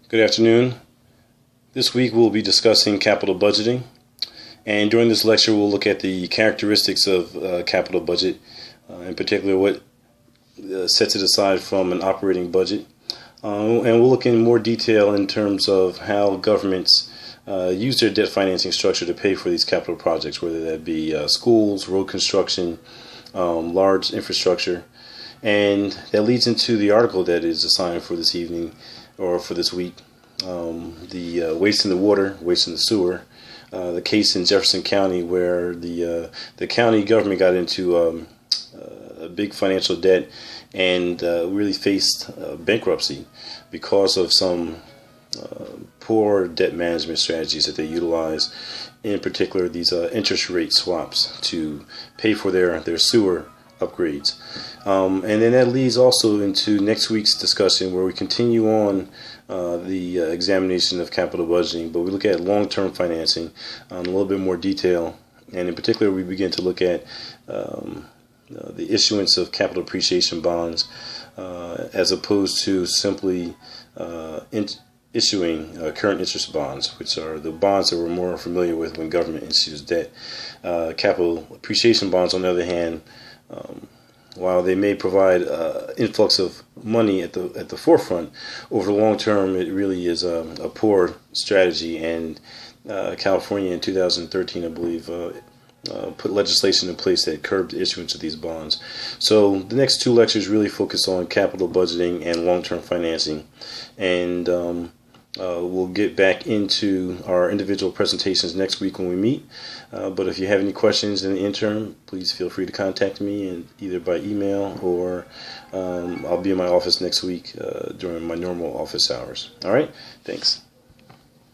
Good afternoon. This week we'll be discussing capital budgeting, and during this lecture we'll look at the characteristics of capital budget, in particular what sets it aside from an operating budget, and we'll look in more detail in terms of how governments use their debt financing structure to pay for these capital projects, whether that be schools, road construction, large infrastructure. And that leads into the article that is assigned for this evening or for this week. The waste in the water, waste in the sewer, the case in Jefferson County where the county government got into a big financial debt and really faced bankruptcy because of some poor debt management strategies that they utilize, in particular these interest rate swaps to pay for their sewer upgrades. And then that leads also into next week's discussion where we continue on the examination of capital budgeting, but we look at long-term financing in a little bit more detail, and in particular we begin to look at the issuance of capital appreciation bonds as opposed to simply issuing current interest bonds, which are the bonds that we're more familiar with when government issues debt. Capital appreciation bonds, on the other hand, while they may provide influx of money at the forefront, over the long term it really is a poor strategy. And California in 2013, I believe, put legislation in place that curbed the issuance of these bonds. So the next two lectures really focus on capital budgeting and long-term financing, and we'll get back into our individual presentations next week when we meet. But if you have any questions in the interim, please feel free to contact me, and either by email or I'll be in my office next week during my normal office hours. All right, thanks.